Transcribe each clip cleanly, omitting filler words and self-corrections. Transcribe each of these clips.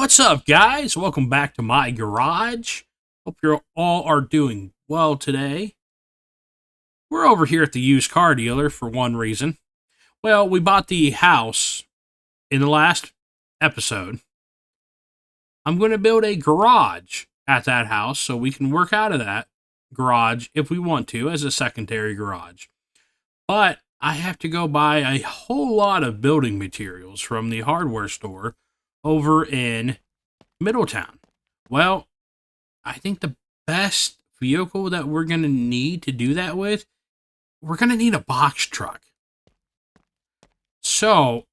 What's up, guys? Welcome back to my garage. Hope you all are doing well today. We're over here at the used car dealer for one reason. Well, we bought the house in the last episode. I'm going to build a garage at that house so we can work out of that garage if we want to as a secondary garage. But I have to go buy a whole lot of building materials from the hardware store over in Middletown. Well, I think the best vehicle that we're going to need to do that with, we're going to need a box truck. So,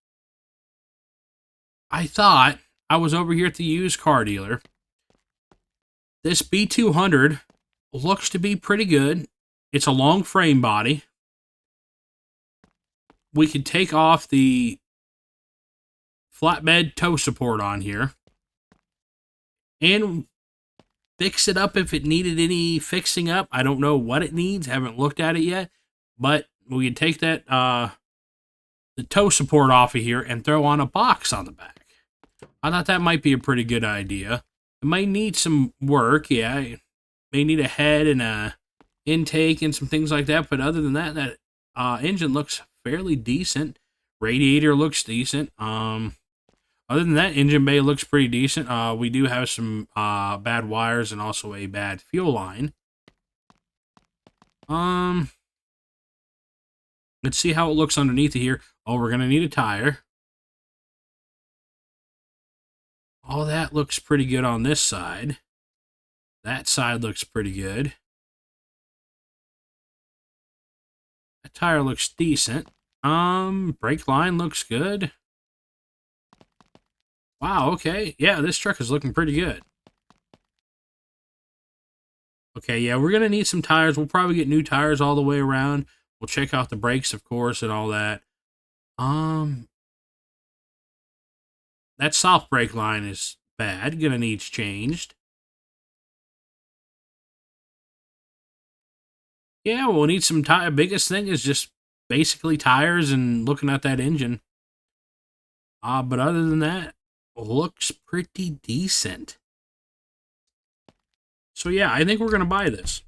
I thought I was over here at the used car dealer. This B200 looks to be pretty good. It's a long frame body. We could take off the flatbed tow support on here and fix it up if it needed any fixing up. I don't know what it needs. Haven't looked at it yet. But we can take that the tow support off of here and throw on a box on the back. I thought that might be a pretty good idea. It might need some work. Yeah, it may need a head and a intake and some things like that. But other than that, that engine looks fairly decent. Radiator looks decent. Other than that, engine bay looks pretty decent. We do have some bad wires and also a bad fuel line. Let's see how it looks underneath here. Oh, we're going to need a tire. All that looks pretty good on this side. That side looks pretty good. That tire looks decent. Brake line looks good. Wow, okay. Yeah, this truck is looking pretty good. Okay, yeah, we're going to need some tires. We'll probably get new tires all the way around. We'll check out the brakes, of course, and all that. That soft brake line is bad. Gonna need changed. Yeah, we'll need some tire. Biggest thing is just basically tires and looking at that engine. But other than that, looks pretty decent. So yeah, I think we're gonna buy this.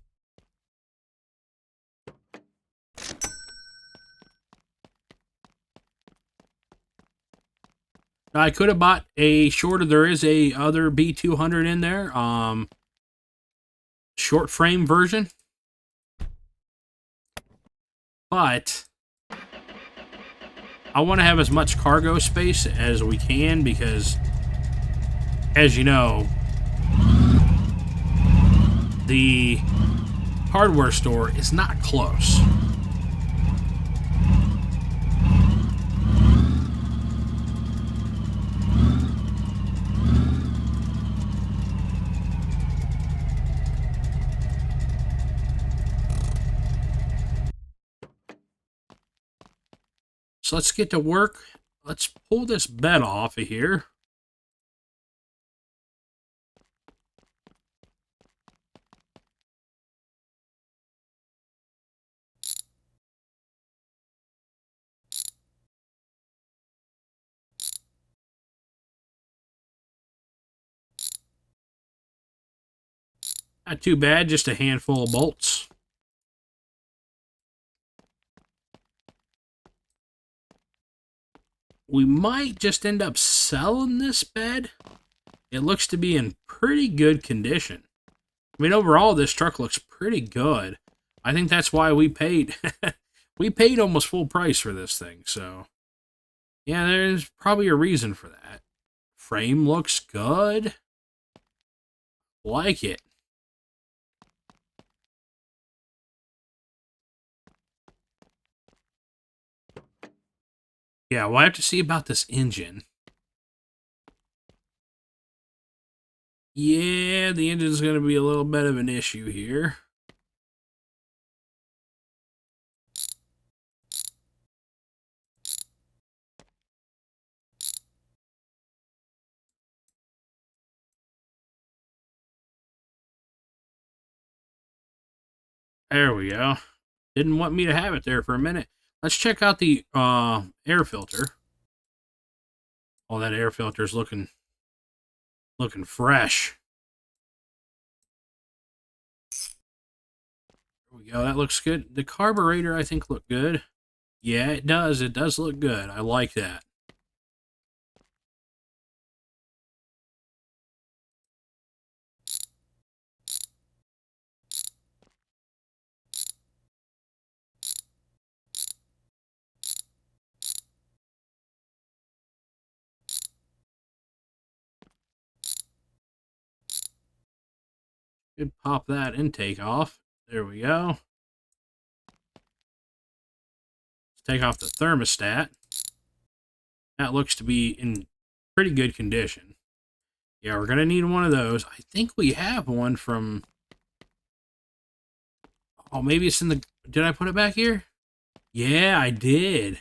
Now, I could have bought a shorter. There is a other B200 in there. Short frame version. But I want to have as much cargo space as we can because, as you know, the hardware store is not close. So let's get to work. Let's pull this bed off of here. Not too bad, just a handful of bolts. We might just end up selling this bed. It looks to be in pretty good condition. I mean, overall, this truck looks pretty good. I think that's why we paid we paid almost full price for this thing. So, yeah, there's probably a reason for that. Frame looks good. Like it. Yeah, we'll have to see about this engine. Yeah, the engine's going to be a little bit of an issue here. There we go. Didn't want me to have it there for a minute. Let's check out the air filter. Oh, that air filter is looking Looking fresh. There we go. That looks good. The carburetor, I think, looked good. Yeah, it does. It does look good. I like that. Could pop that intake off. There we go. Let's take off the thermostat. That looks to be in pretty good condition. Yeah, we're going to need one of those. I think we have one from... Oh, maybe it's in the... Did I put it back here? Yeah, I did.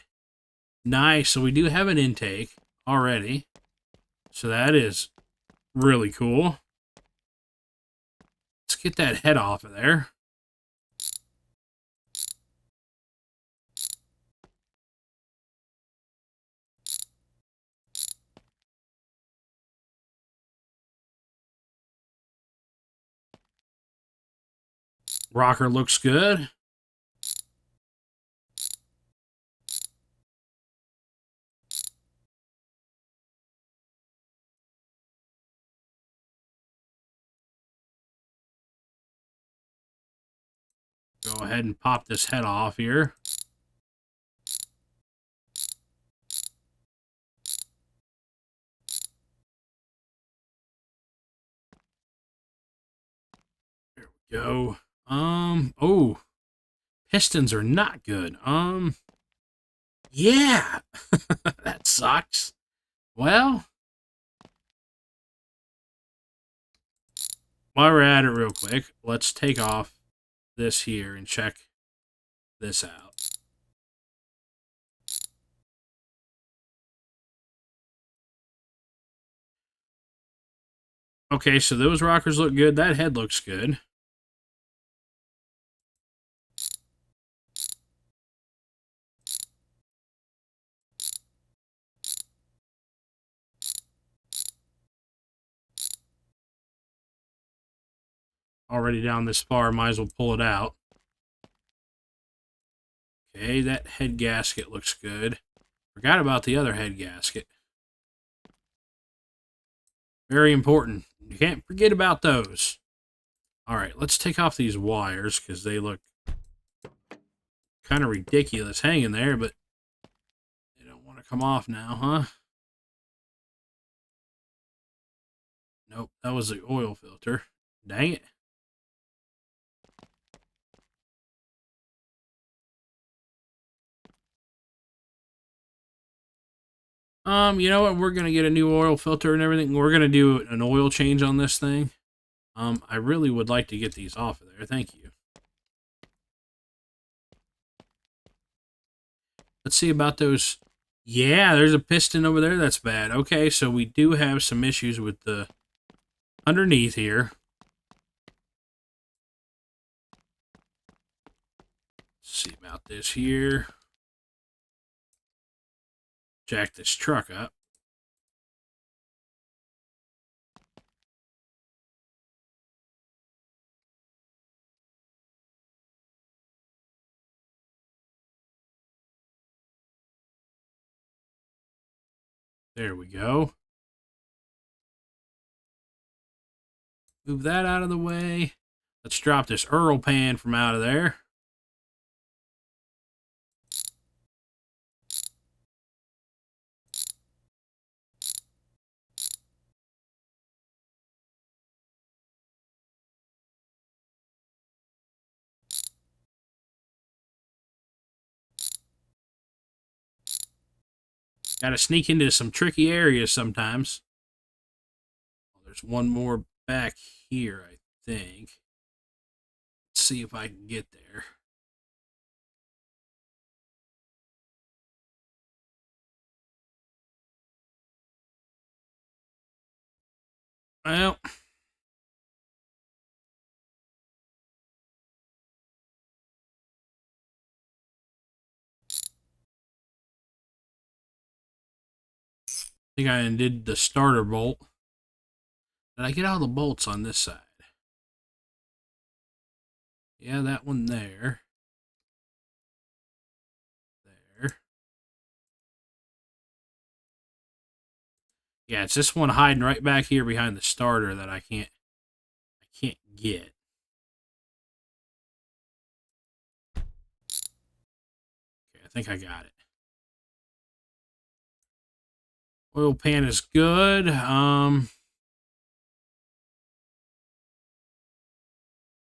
Nice. So we do have an intake already. So that is really cool. Let's get that head off of there. Rocker looks good. Go ahead and pop this head off here. There we go. Oh, pistons are not good. Yeah, that sucks. Well, while we're at it real quick, let's take off this here and check this out. Okay, so those rockers look good. That head looks good. Already down this far, might as well pull it out. Okay, that head gasket looks good. Forgot about the other head gasket. Very important. You can't forget about those. All right, let's take off these wires because they look kind of ridiculous hanging there, but they don't want to come off now, huh? Nope, that was the oil filter. Dang it. You know what? We're gonna get a new oil filter and everything. We're gonna do an oil change on this thing. I really would like to get these off of there. Thank you. Let's see about those. Yeah, there's a piston over there. That's bad. Okay, so we do have some issues with the underneath here. Let's see about this here. Jack this truck up. There we go. Move that out of the way. Let's drop this Earl pan from out of there. Got to sneak into some tricky areas sometimes. There's one more back here, I think. Let's see if I can get there. Well, I think I undid the starter bolt. Did I get all the bolts on this side? Yeah, that one there. There. Yeah, it's this one hiding right back here behind the starter that I can't get. Okay, I think I got it. Oil pan is good.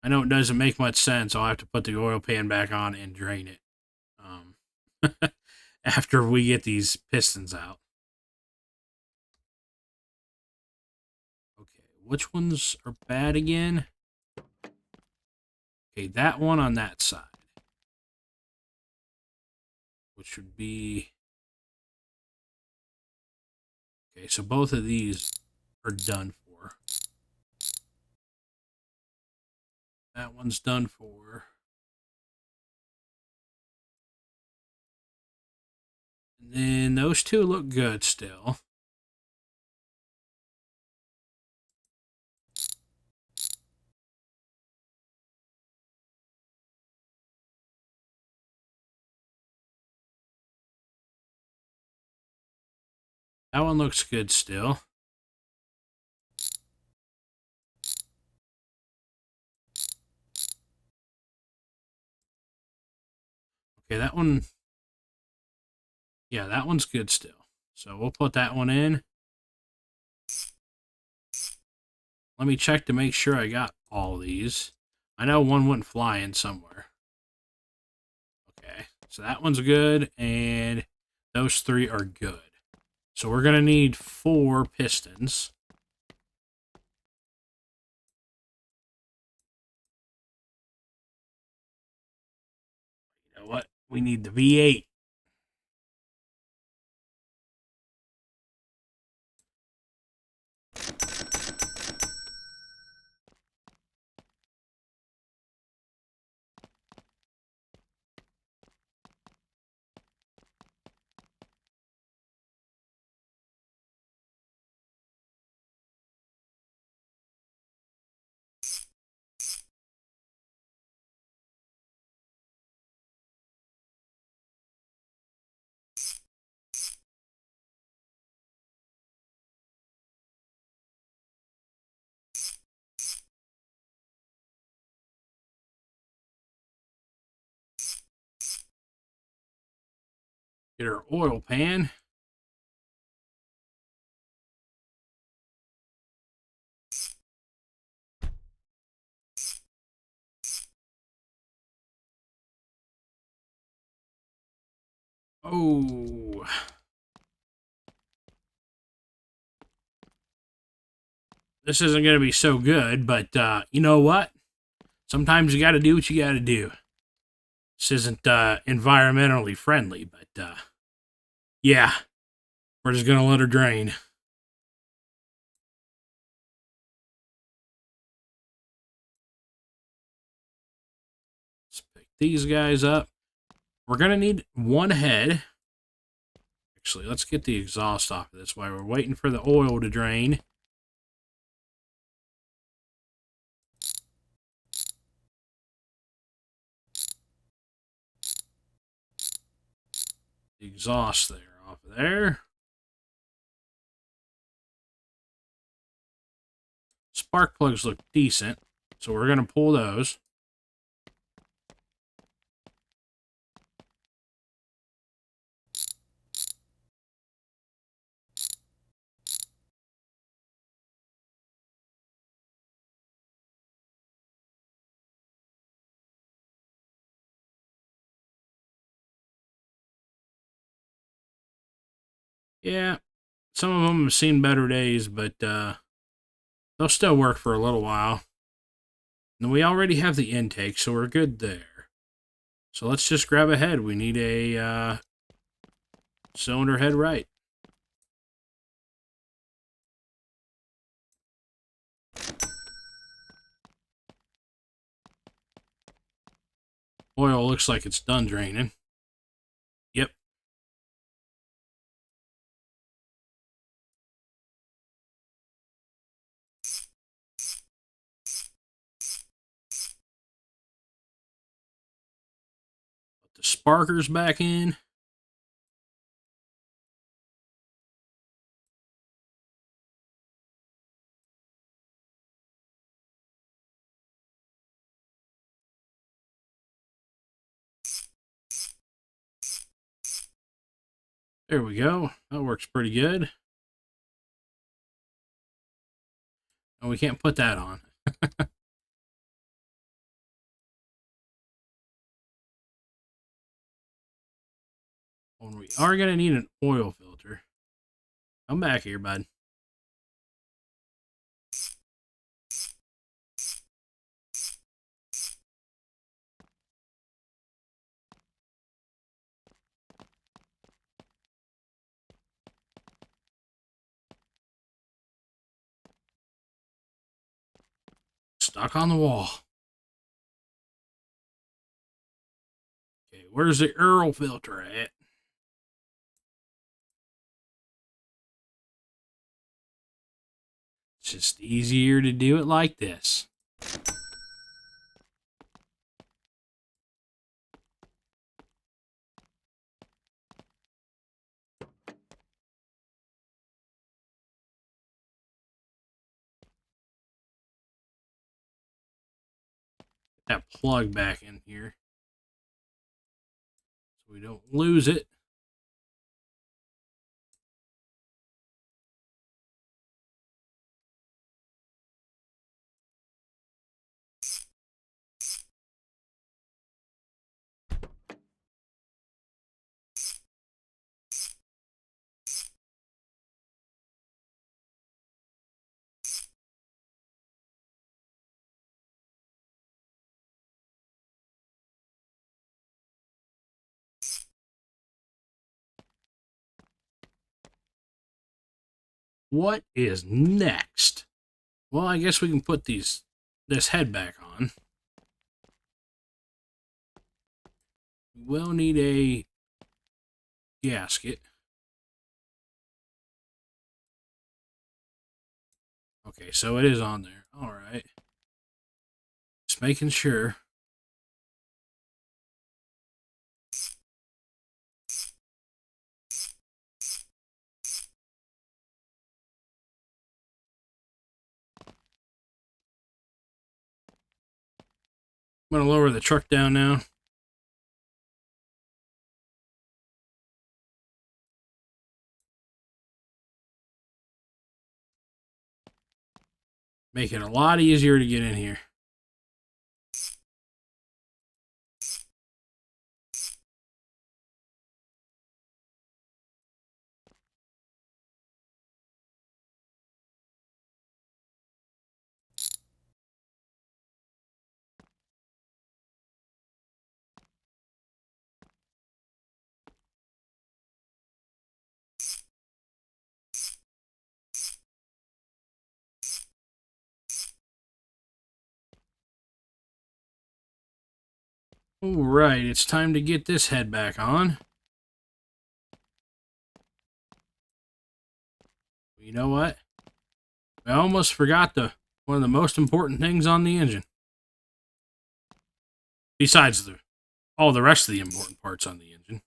I know it doesn't make much sense. I'll have to put the oil pan back on and drain it. After we get these pistons out. Okay, which ones are bad again? Okay, that one on that side. Which would be... Okay, so both of these are done for. That one's done for. And then those two look good still. That one looks good still. Okay, that one... Yeah, that one's good still. So we'll put that one in. Let me check to make sure I got all these. I know one went flying somewhere. Okay, so that one's good, and those three are good. So we're going to need 4 pistons. You know what? We need the V8. Get our oil pan. Oh. This isn't going to be so good, but you know what? Sometimes you got to do what you got to do. This isn't environmentally friendly, but yeah, we're just going to let her drain. Let's pick these guys up. We're going to need one head. Actually, let's get the exhaust off of this while we're waiting for the oil to drain. The exhaust there off of there. Spark plugs look decent, so we're going to pull those. Yeah, some of them have seen better days, but they'll still work for a little while. And we already have the intake, so we're good there. So let's just grab a head. We need a cylinder head right. Oil looks like it's done draining. Yep. the sparkers back in. There we go. That works pretty good. And we can't put that on. When we are going to need an oil filter. Come back here, bud. Stuck on the wall. Okay, where's the oil filter at? It's just easier to do it like this. That plug back in here so we don't lose it. What is next? Well, I guess we can put this head back on. We will need a gasket. Okay, so it is on there. All right. Just making sure. I'm going to lower the truck down now. Make it a lot easier to get in here. All right, it's time to get this head back on. You know what? I almost forgot one of the most important things on the engine. Besides all the rest of the important parts on the engine.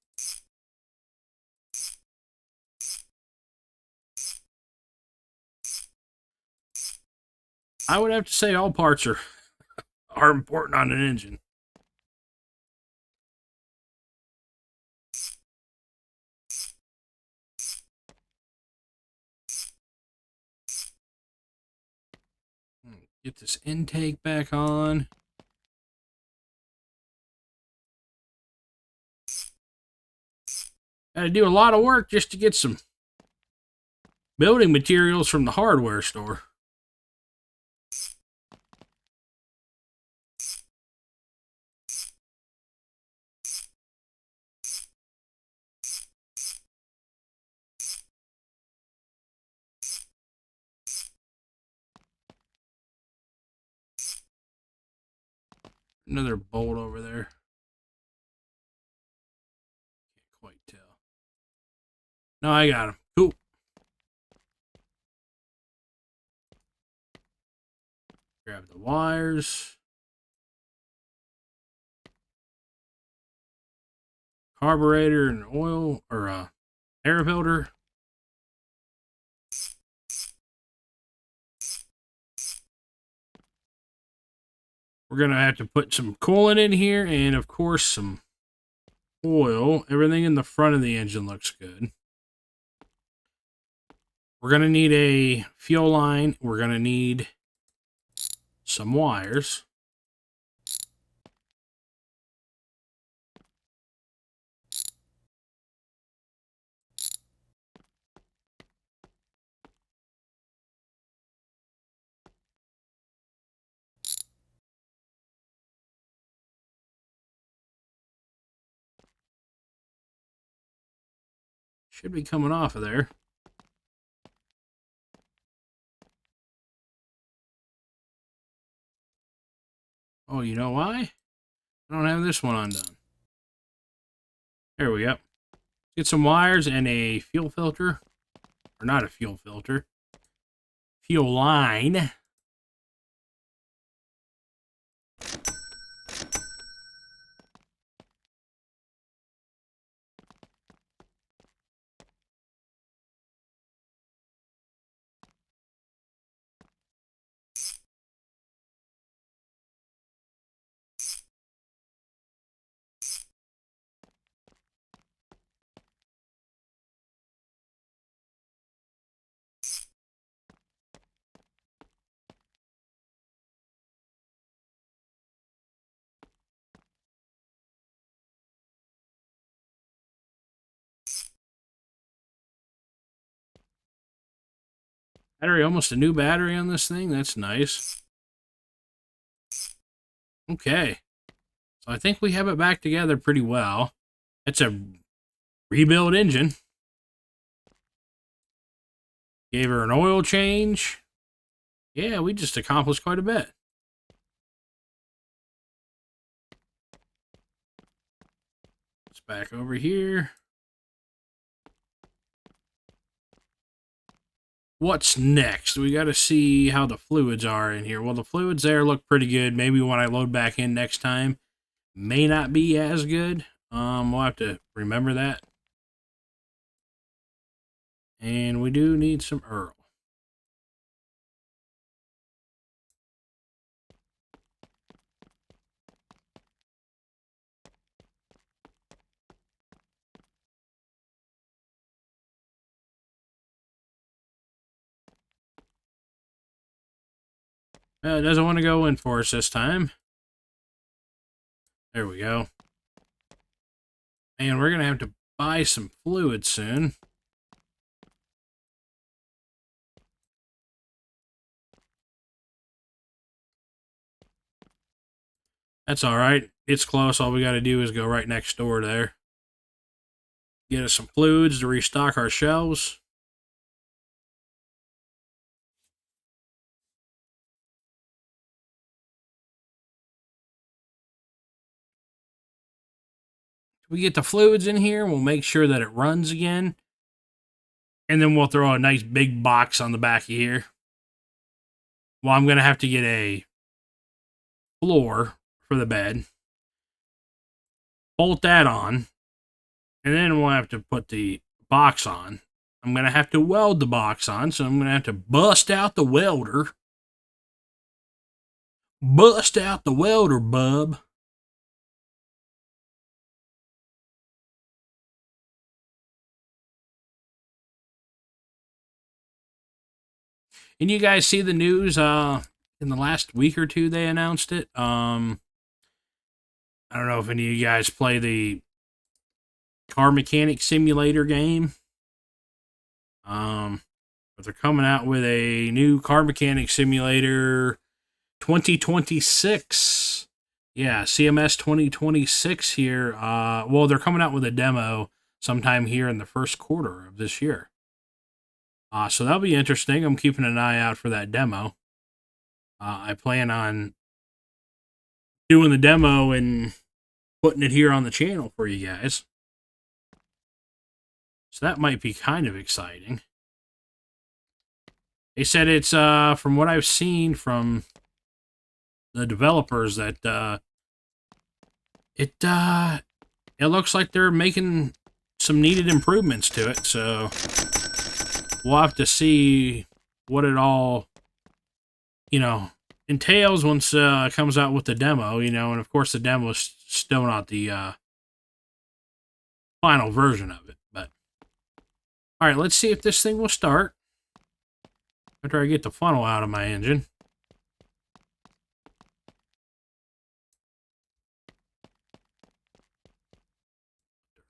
I would have to say all parts are important on an engine. Get this intake back on. Had to do a lot of work just to get some building materials from the hardware store. Another bolt over there. Can't quite tell. No, I got him. Cool. Grab the wires. carburetor and oil, or air filter. We're going to have to put some coolant in here and, of course, some oil. Everything in the front of the engine looks good. We're going to need a fuel line. We're going to need some wires. Should be coming off of there. Oh, you know why? I don't have this one undone. There we go. Get some wires and a fuel filter. Or not a fuel filter. Fuel line. Battery, almost a new battery on this thing. That's nice. Okay. So I think we have it back together pretty well. It's a rebuild engine. Gave her an oil change. Yeah, we just accomplished quite a bit. It's back over here. What's next? We got to see how the fluids are in here. Well, the fluids there look pretty good. Maybe when I load back in next time, may not be as good. We'll have to remember that. And we do need some Earl. It doesn't want to go in for us this time. There we go. And we're going to have to buy some fluid soon. That's all right. It's close. All we got to do is go right next door there. Get us some fluids to restock our shelves. We get the fluids in here. We'll make sure that it runs again. And then we'll throw a nice big box on the back of here. Well, I'm going to have to get a floor for the bed. Bolt that on. And then we'll have to put the box on. I'm going to have to weld the box on. So I'm going to have to bust out the welder. Bust out the welder, bub. And you guys see the news in the last week or two they announced it. I don't know if any of you guys play the car mechanic simulator game. But they're coming out with a new car mechanic simulator 2026. Yeah, CMS 2026 here. Well, they're coming out with a demo sometime here in the first quarter of this year. So that'll be interesting. I'm keeping an eye out for that demo. I plan on doing the demo and putting it here on the channel for you guys. So that might be kind of exciting. They said it's, from what I've seen from the developers, that it'll it looks like they're making some needed improvements to it, so we'll have to see what it all, entails once it comes out with the demo, and of course the demo is still not the final version of it. But all right, let's see if this thing will start after I get the funnel out of my engine.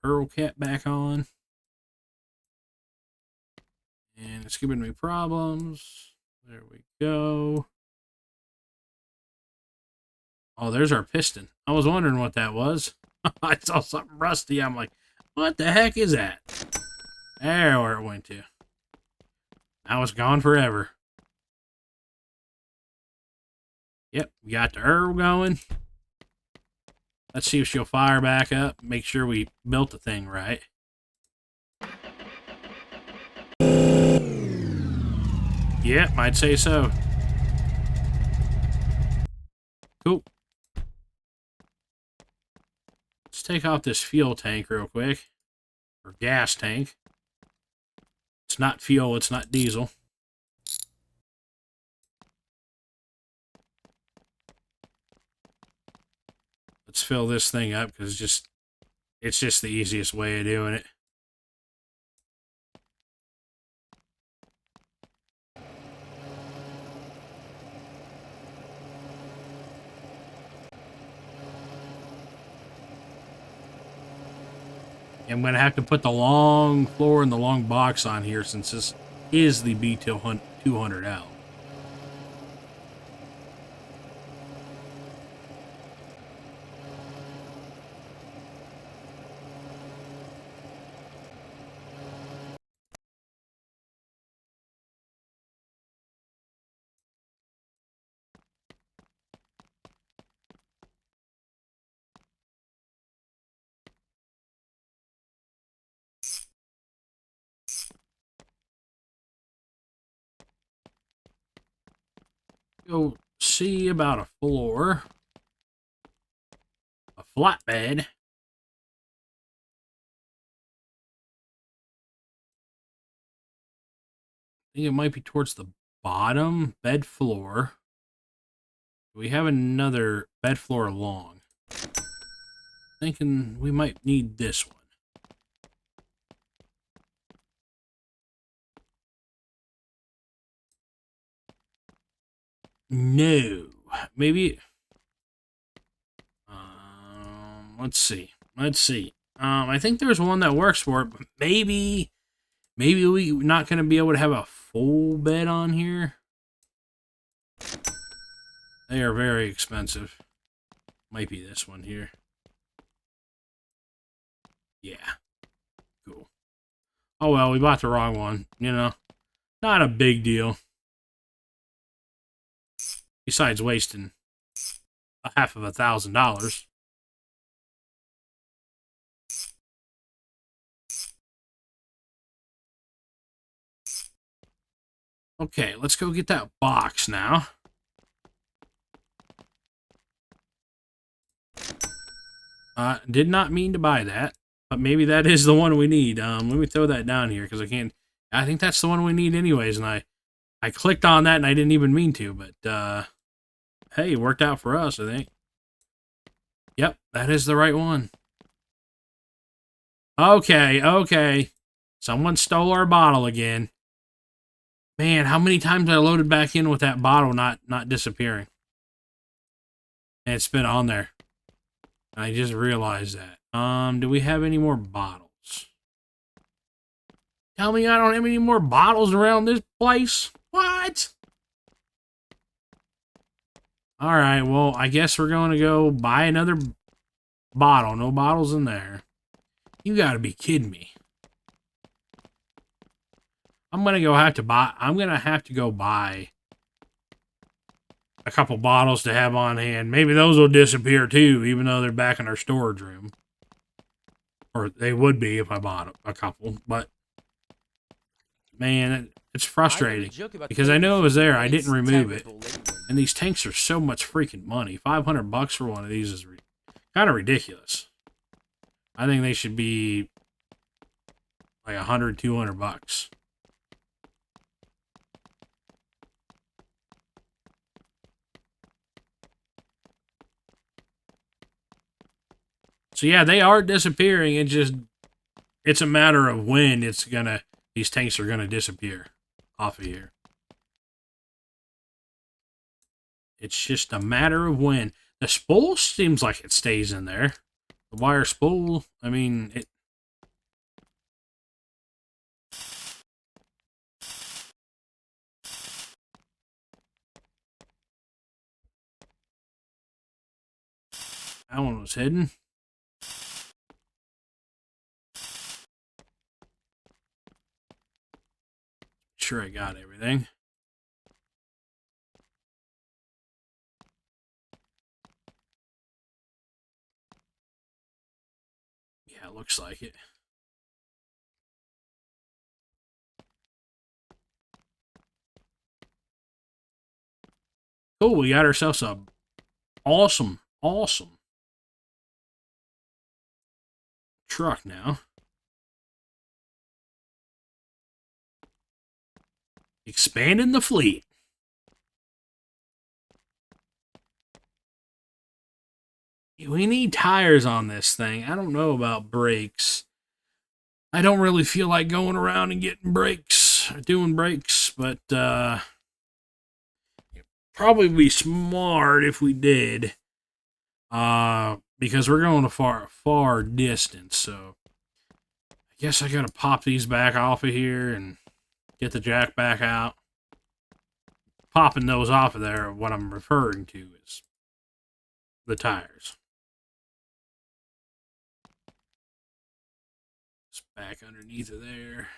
Earl cap back on. And it's giving me problems. There we go. Oh, there's our piston. I was wondering what that was. I saw something rusty. I'm like, what the heck is that? There, where it went to. Now it's gone forever. Yep, we got the Earl going. Let's see if she'll fire back up. Make sure we built the thing right. Yep, I'd say so. Cool. Let's take off this fuel tank real quick. Or gas tank. It's not fuel, it's not diesel. Let's fill this thing up because it's just the easiest way of doing it. I'm going to have to put the long floor and the long box on here since this is the B200L. Go see about a floor. A flatbed. I think it might be towards the bottom. Bed floor. We have another bed floor long. Thinking we might need this one. No. Maybe. Let's see. I think there's one that works for it, but maybe we're not going to be able to have a full bed on here. They are very expensive. Might be this one here. Yeah. Cool. Oh well, we bought the wrong one, Not a big deal. Besides wasting $1,000. Okay, let's go get that box now. Did not mean to buy that, but maybe that is the one we need. Let me throw that down here because I think that's the one we need anyways, and I clicked on that and I didn't even mean to, but hey, it worked out for us, I think. Yep, that is the right one. Okay. Someone stole our bottle again. Man, how many times I loaded back in with that bottle not disappearing? And it's been on there. I just realized that. Do we have any more bottles? Tell me I don't have any more bottles around this place? What? Alright, well, I guess we're going to go buy another bottle. No bottles in there. You gotta be kidding me. I'm gonna have to go buy a couple bottles to have on hand. Maybe those will disappear too, even though they're back in our storage room. Or they would be if I bought a couple, but man, it's frustrating because I know it was there. I didn't remove it. And these tanks are so much freaking money. $500 for one of these is kind of ridiculous. I think they should be like 100, $200. So yeah, they are disappearing. It's a matter of when these tanks are gonna disappear off of here. It's just a matter of when. The spool seems like it stays in there. The wire spool, I mean, that one was hidden. Sure, I got everything. Yeah, it looks like it. Cool, we got ourselves a awesome truck now. Expanding the fleet. We need tires on this thing. I don't know about brakes. I don't really feel like going around and getting brakes, doing brakes, but probably be smart if we did. Because we're going a far distance, so I guess I gotta pop these back off of here and get the jack back out. Popping those off of there, what I'm referring to is the tires. It's back underneath of there.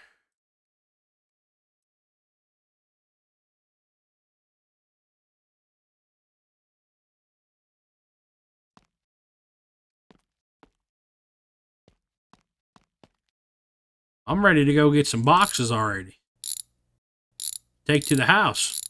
I'm ready to go get some boxes already. Take to the house.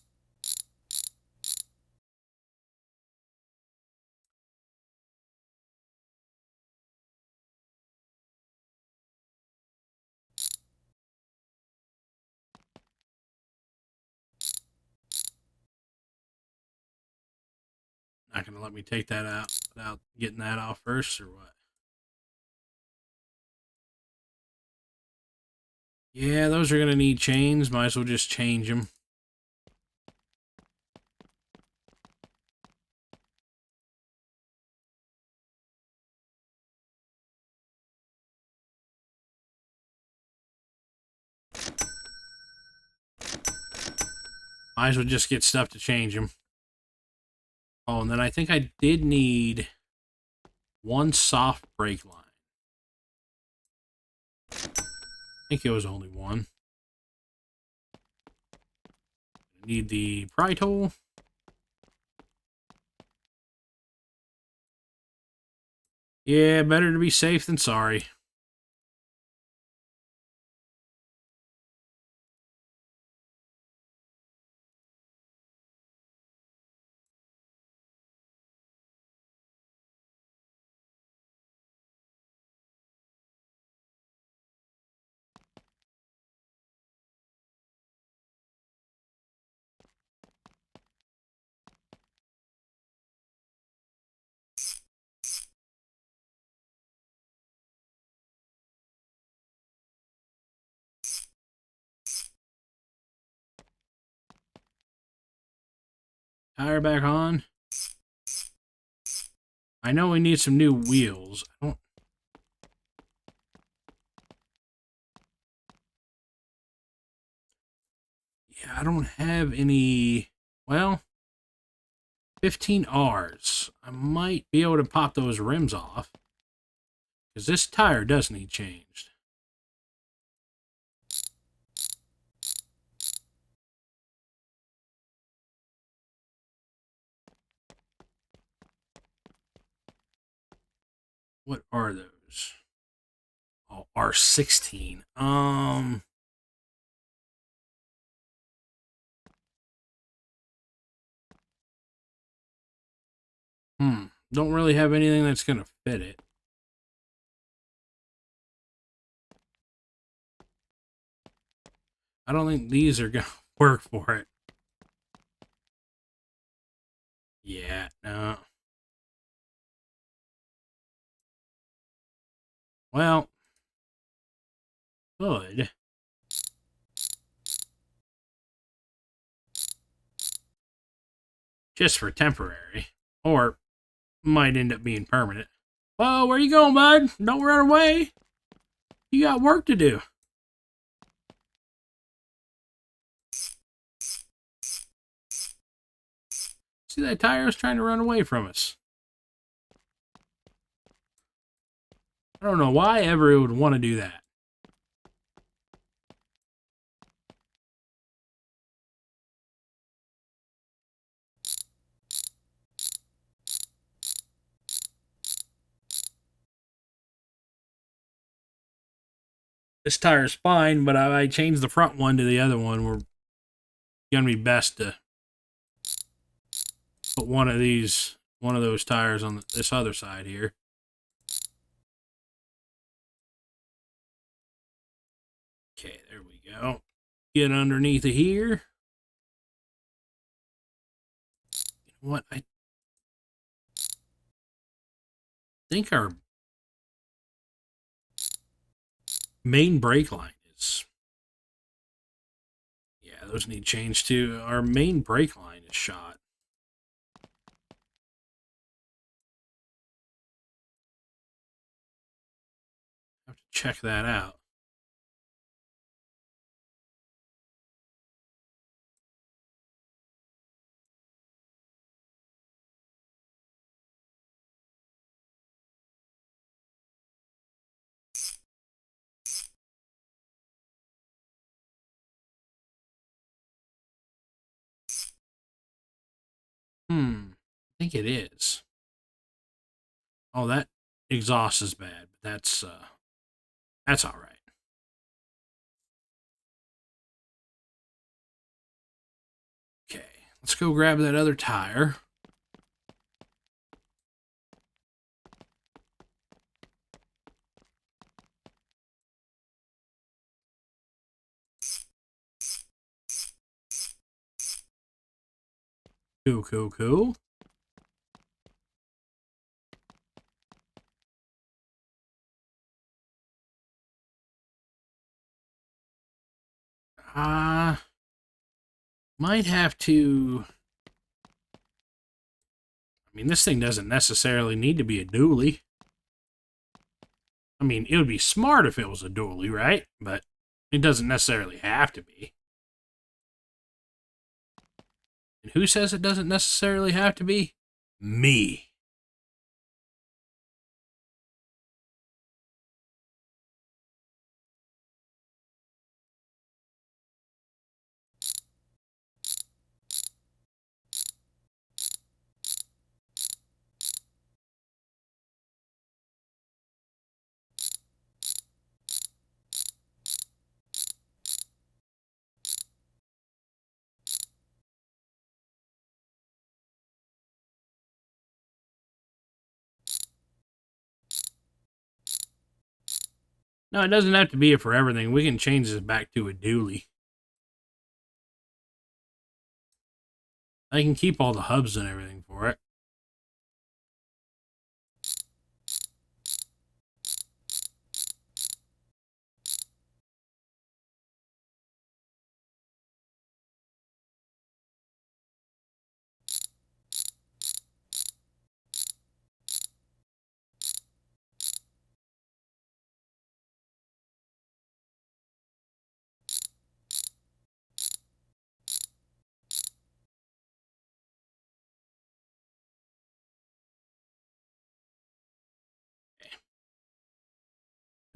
Not gonna let me take that out without getting that off first, or what? Yeah, those are gonna need chains. Might as well just change them. Might as well just get stuff to change them. Oh, and then I think I did need one soft brake line. I think it was only one. Need the pry tool. Yeah, better to be safe than sorry. Tire back on. I know we need some new wheels. I don't have any. Well, 15 R's. I might be able to pop those rims off. Because this tire does need changed. What are those? Oh, R16. Don't really have anything that's gonna fit it. I don't think these are going to work for it. Yeah, no. Well, good. Just for temporary. Or might end up being permanent. Whoa, where you going, bud? Don't run away. You got work to do. See, that tire is trying to run away from us. I don't know why ever it would want to do that. This tire is fine, but I changed the front one to the other one. We're gonna be best to put one of those tires on this other side here. Okay, there we go. Get underneath of here. You know what? I think our main brake line is. Yeah, those need change too. Our main brake line is shot. Have to check that out. I think it is. Oh, that exhaust is bad, but that's all right. Okay, let's go grab that other tire. Cool, cool, cool. Might have to. I mean, this thing doesn't necessarily need to be a dually. I mean, it would be smart if it was a dually, right? But it doesn't necessarily have to be. And who says it doesn't necessarily have to be? Me. No, it doesn't have to be it for everything. We can change this back to a dually. I can keep all the hubs and everything for it.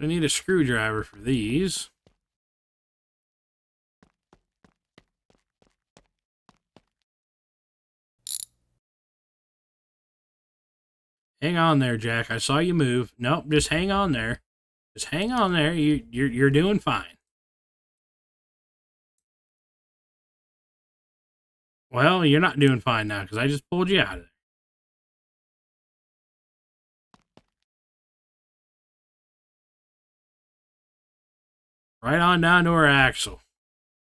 I need a screwdriver for these. Hang on there, Jack. I saw you move. Nope, just hang on there. Just hang on there. You're doing fine. Well, you're not doing fine now because I just pulled you out of there. Right on down to our axle.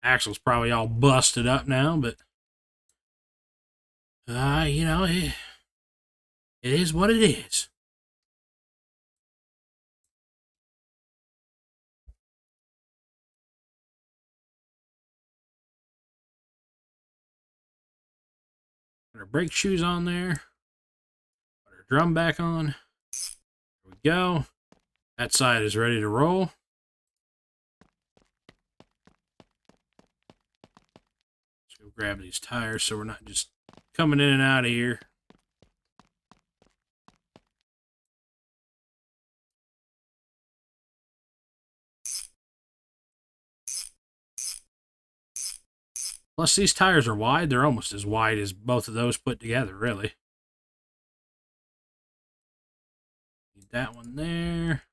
Axle's probably all busted up now, but you know, it is what it is. Put our brake shoes on there. Put our drum back on. There we go. That side is ready to roll. Let's go grab these tires so we're not just coming in and out of here. Plus, these tires are wide. They're almost as wide as both of those put together, really. Need that one there.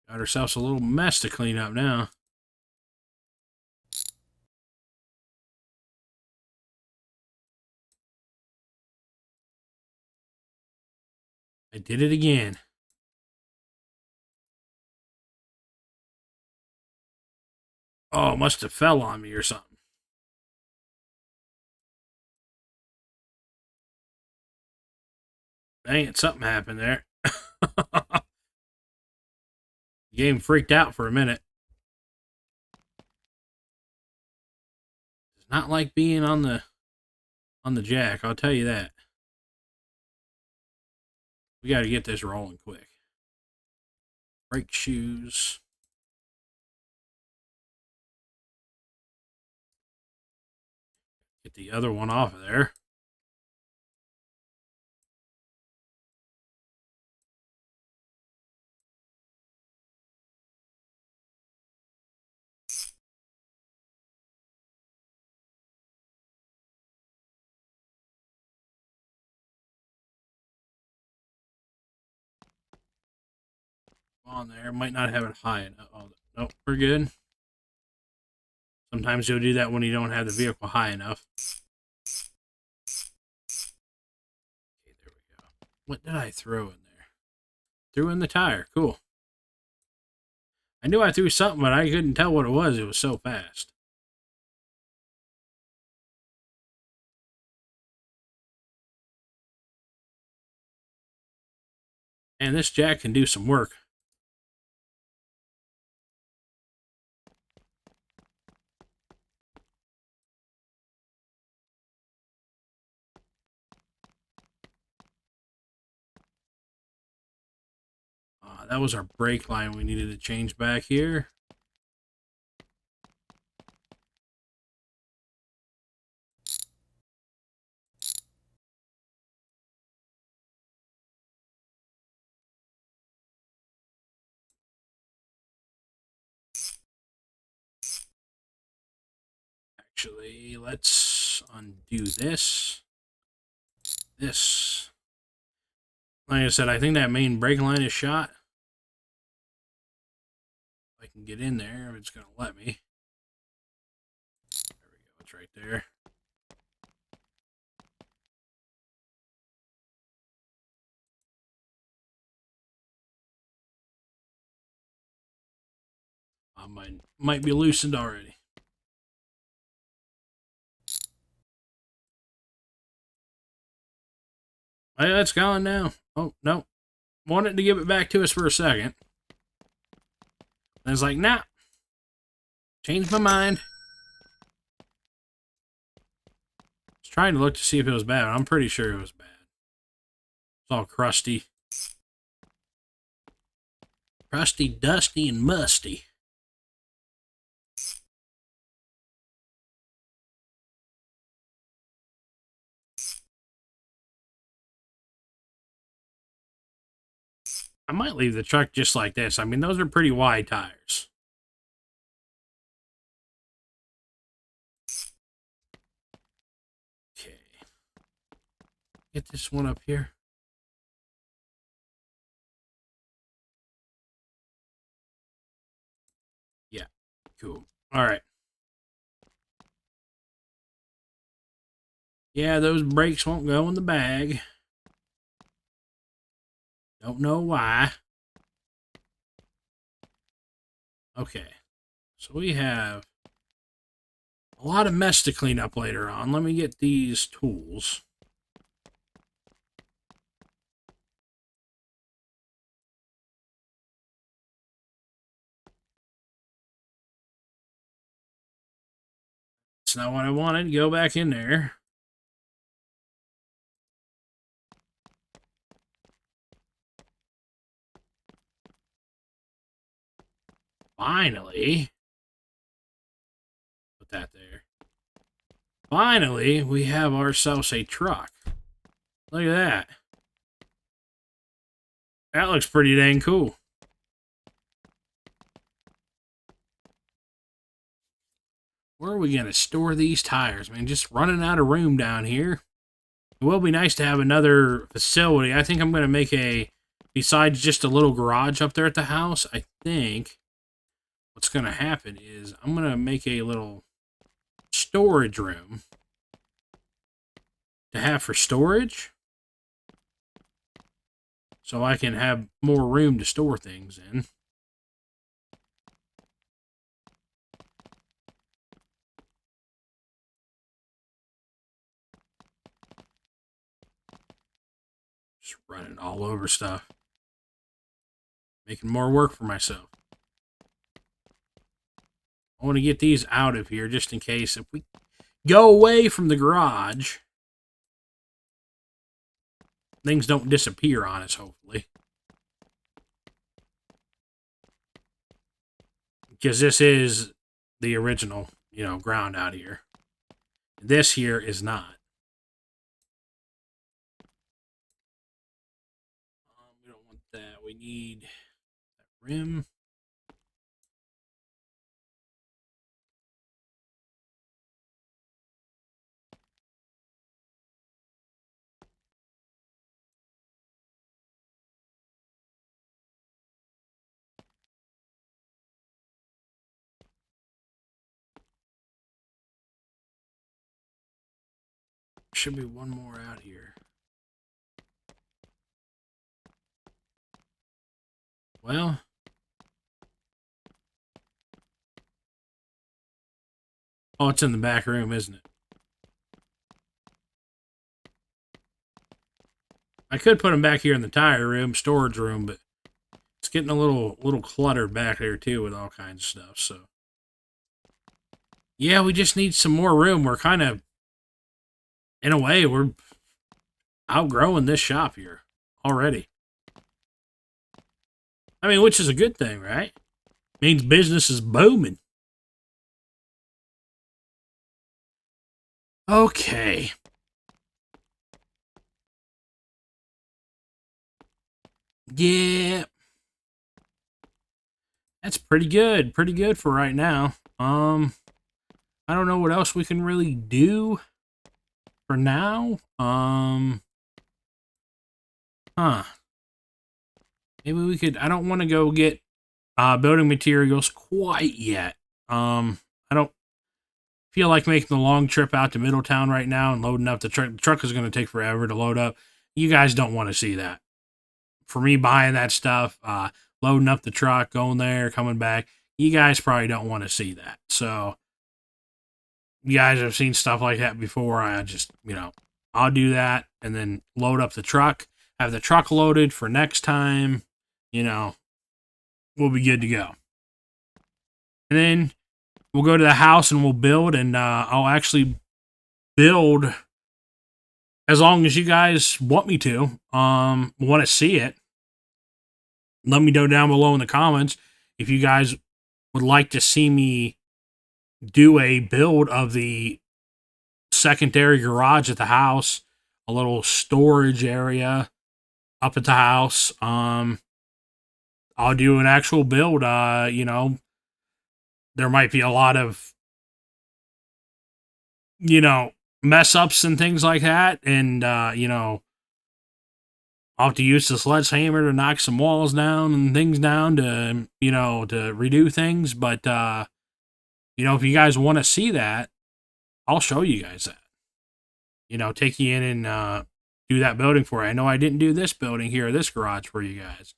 Got ourselves a little mess to clean up now. I did it again. Oh, must have fell on me or something. Dang it, something happened there. The game freaked out for a minute. It's not like being on the jack, I'll tell you that. We got to get this rolling quick. Brake shoes. Get the other one off of there. On there. Might not have it high enough. Oh, nope, we're good. Sometimes you'll do that when you don't have the vehicle high enough. Okay, there we go. What did I throw in there? Threw in the tire. Cool. I knew I threw something, but I couldn't tell what it was. It was so fast. And this jack can do some work. That was our brake line we needed to change back here. Actually, let's undo this. This. Like I said, I think that main brake line is shot. If I can get in there, if it's going to let me. There we go. It's right there. Might be loosened already. Hey, that's gone now. Oh, no. Wanted to give it back to us for a second. And it's like, nah. Changed my mind. I was trying to look to see if it was bad. I'm pretty sure it was bad. It's all crusty. Crusty, dusty, and musty. I might leave the truck just like this. I mean, those are pretty wide tires. Okay. Get this one up here. Yeah. Cool. All right. Yeah, those brakes won't go in the bag. Don't know why. Okay. So we have a lot of mess to clean up later on. Let me get these tools. That's not what I wanted. Go back in there. Finally. Put that there. Finally, we have ourselves a truck. Look at that. That looks pretty dang cool. Where are we going to store these tires, man? Just running out of room down here. It will be nice to have another facility. I think I'm going to make besides just a little garage up there at the house, I think what's going to happen is I'm going to make a little storage room to have for storage. So I can have more room to store things in. Just running all over stuff. Making more work for myself. I want to get these out of here just in case if we go away from the garage, things don't disappear on us, hopefully. Because this is the original, ground out here. This here is not. We don't want that. We need that rim. Should be one more out here. Well, oh, it's in the back room, isn't it? I could put them back here in the tire room, storage room, but it's getting a little cluttered back there too with all kinds of stuff. So, yeah, we just need some more room. We're kind of, in a way, we're outgrowing this shop here already. I mean, which is a good thing, right? Means business is booming. Okay. Yeah. That's pretty good. Pretty good for right now. I don't know what else we can really do for now. Huh. Maybe we could, I don't want to go get building materials quite yet. I don't feel like making the long trip out to Middletown right now and loading up the truck. The truck is going to take forever to load up. You guys don't want to see that. For me buying that stuff, loading up the truck, going there, coming back, you guys probably don't want to see that. So, you guys have seen stuff like that before. I just, I'll do that and then load up the truck, have the truck loaded for next time, we'll be good to go. And then we'll go to the house and we'll build, and I'll actually build as long as you guys want me to, want to see it. Let me know down below in the comments if you guys would like to see me do a build of the secondary garage at the house, a little storage area up at the house. I'll do an actual build. There might be a lot of, mess ups and things like that. And, I'll have to use the sledgehammer to knock some walls down and things down to, to redo things. But, if you guys want to see that, I'll show you guys that. Take you in and do that building for you. I know I didn't do this building here, this garage for you guys.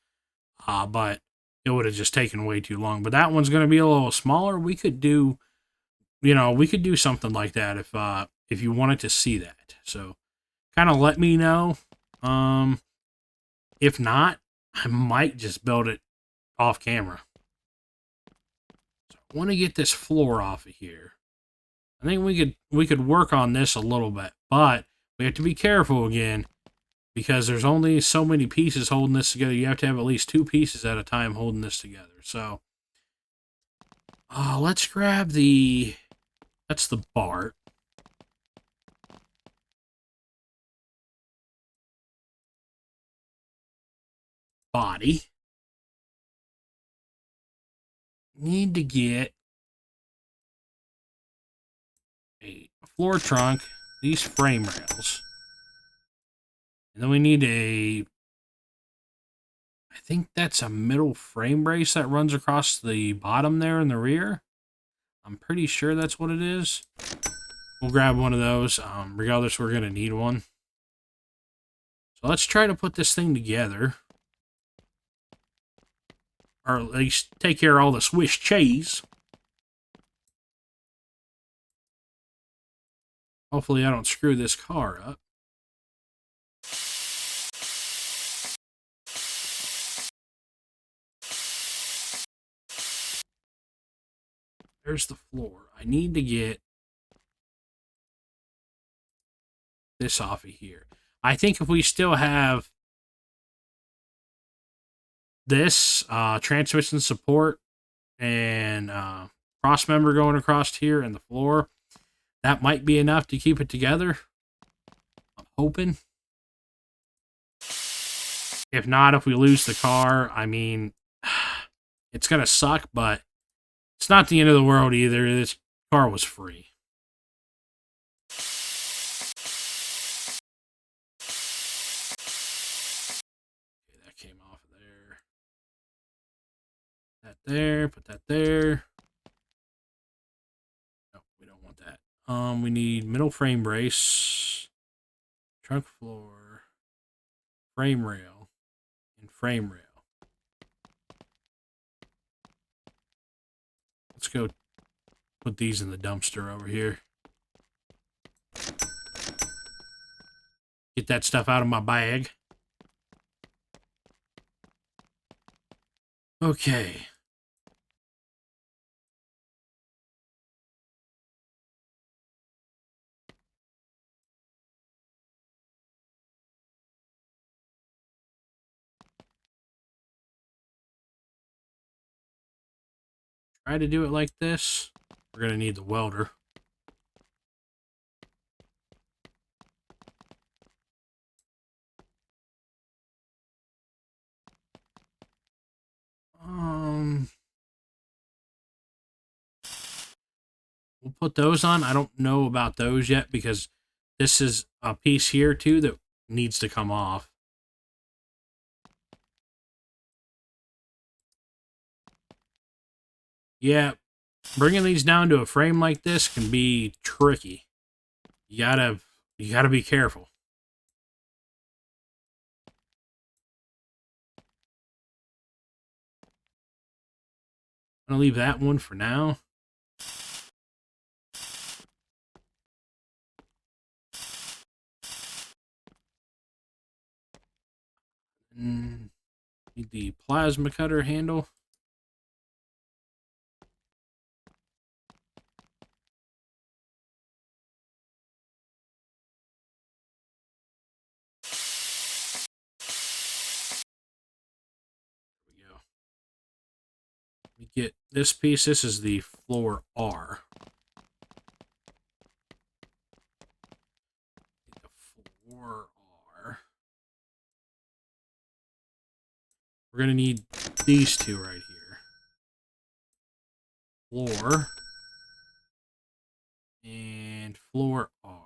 But it would have just taken way too long. But that one's going to be a little smaller. We could do, we could do something like that if you wanted to see that. So kind of let me know. If not, I might just build it off camera. So I want to get this floor off of here. I think we could work on this a little bit, but we have to be careful again because there's only so many pieces holding this together. You have to have at least 2 pieces at a time holding this together. So let's grab that's the bar. Body. Need to get a floor trunk, these frame rails. And then we need I think that's a middle frame brace that runs across the bottom there in the rear. I'm pretty sure that's what it is. We'll grab one of those. Regardless, we're going to need one. So let's try to put this thing together. Or at least take care of all the Swiss cheese. Hopefully I don't screw this car up. There's the floor. I need to get this off of here. I think if we still have this transmission support and cross member going across here and the floor, that might be enough to keep it together. I'm hoping. If not, if we lose the car, I mean, it's going to suck, but it's not the end of the world either. This car was free. Okay, that came off of there. That there, put that there. No, we don't want that. We need middle frame brace, trunk floor, frame rail, and frame rail. Let's go put these in the dumpster over here. Get that stuff out of my bag. Okay. Try to do it like this. We're going to need the welder. We'll put those on. I don't know about those yet because this is a piece here too that needs to come off. Yeah, bringing these down to a frame like this can be tricky. You gotta be careful. I'm gonna leave that one for now. Need the plasma cutter handle. There we go. Let me get this piece. This is the floor R. The floor R. We're gonna need these two right here. Floor and floor R.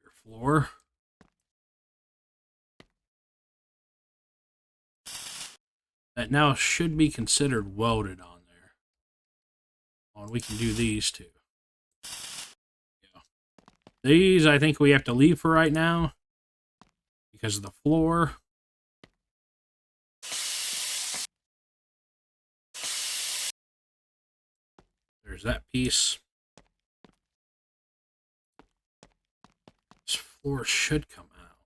Your floor. That now should be considered welded on there. And we can do these too. Yeah. These, I think we have to leave for right now because of the floor. There's that piece. This floor should come out.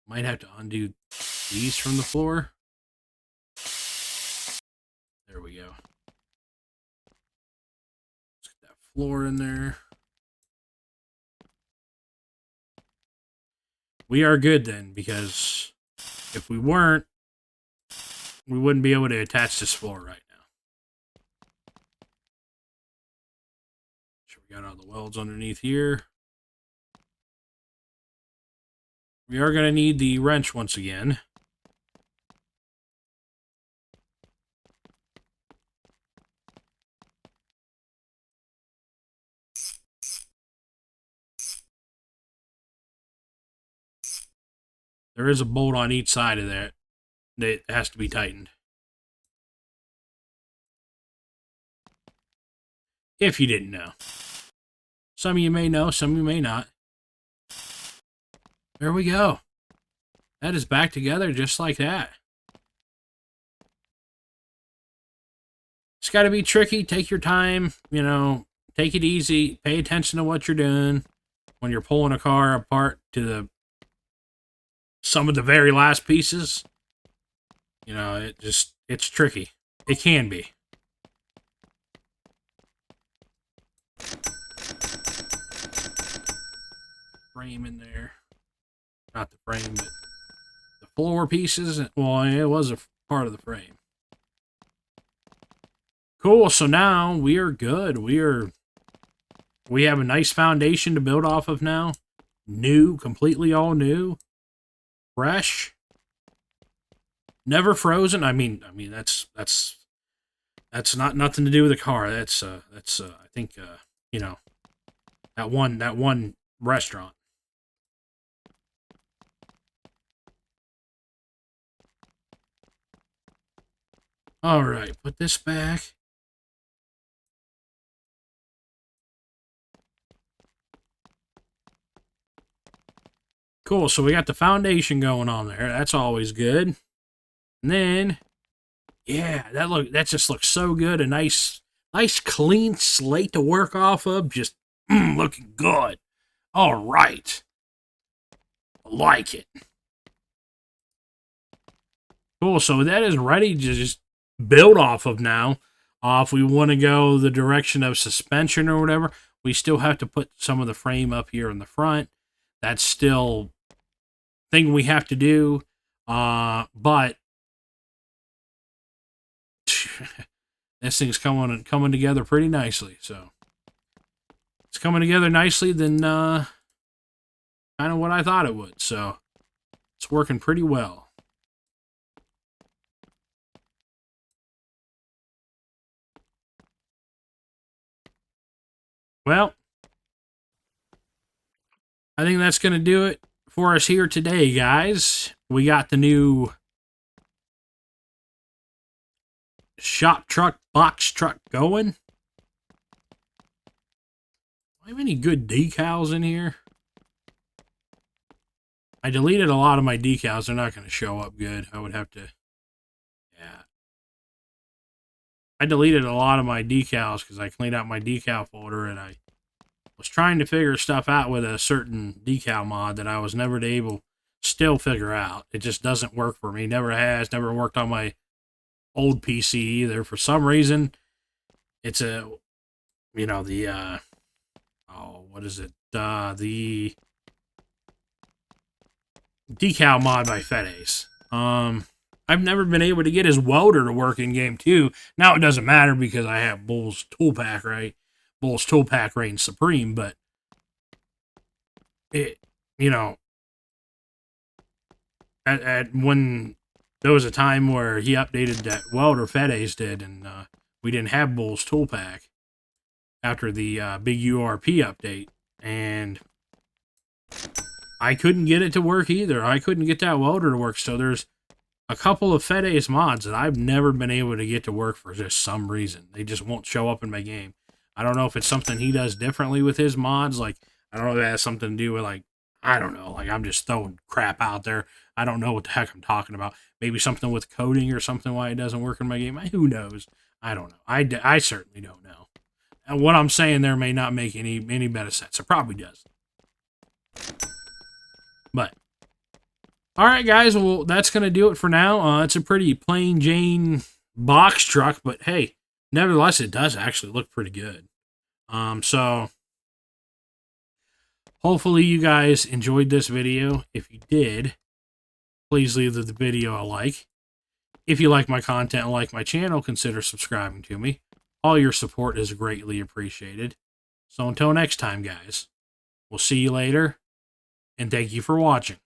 Might have to undo these from the floor. There we go. Let's get that floor in there. We are good then, because if we weren't, we wouldn't be able to attach this floor right now. Sure, we got all the welds underneath here. We are going to need the wrench once again. There is a bolt on each side of that has to be tightened. If you didn't know. Some of you may know, some of you may not. There we go. That is back together just like that. It's got to be tricky. Take your time, you know, take it easy. Pay attention to what you're doing when you're pulling a car apart to some of the very last pieces. You know, it's tricky. It can be. Frame in there. Not the frame, but the floor pieces. Well, it was a part of the frame. Cool, so now we are good. We have a nice foundation to build off of now. New, completely all new. Fresh. Never frozen. I mean that's not nothing to do with the car. That's I think you know, that one restaurant. All right, put this back. Cool, so we got the foundation going on there. That's always good. And then, yeah, that just looks so good. A nice clean slate to work off of. Just looking good. All right. I like it. Cool, so that is ready to just build off of now. If we want to go the direction of suspension or whatever, we still have to put some of the frame up here in the front. That's still thing we have to do. But this thing's coming together pretty nicely. So it's coming together nicely than kind of what I thought it would. So it's working pretty well. Well, I think that's going to do it for us here today, guys. We got the new shop truck, box truck going. Do I have any good decals in here? I deleted a lot of my decals. They're not going to show up good. I would have to... Yeah. I deleted a lot of my decals because I cleaned out my decal folder and I was trying to figure stuff out with a certain decal mod that I was never able to still figure out. It just doesn't work for me. Never has. Never worked on my old PC either. For some reason, it's a, you know, the, what is it? The decal mod by Fedes. I've never been able to get his welder to work in game 2. Now it doesn't matter because I have Bull's Toolpack, right? Bull's Toolpack reigns supreme, but it, you know, at when there was a time where he updated that welder Fedes did, and we didn't have Bull's Toolpack after the big URP update, and I couldn't get it to work either. I couldn't get that welder to work, so there's a couple of Fede's mods that I've never been able to get to work for just some reason. They just won't show up in my game. I don't know if it's something he does differently with his mods. Like, I don't know if it has something to do with, like, I don't know. Like, I'm just throwing crap out there. I don't know what the heck I'm talking about. Maybe something with coding or something why it doesn't work in my game. Who knows? I don't know. I certainly don't know. And what I'm saying there may not make any better sense. It probably does. But, all right, guys. Well, that's going to do it for now. It's a pretty plain Jane box truck, but hey, nevertheless, it does actually look pretty good. So hopefully you guys enjoyed this video. If you did, please leave the video a like. If you like my content and like my channel, consider subscribing to me. All your support is greatly appreciated. So until next time, guys, we'll see you later, and thank you for watching.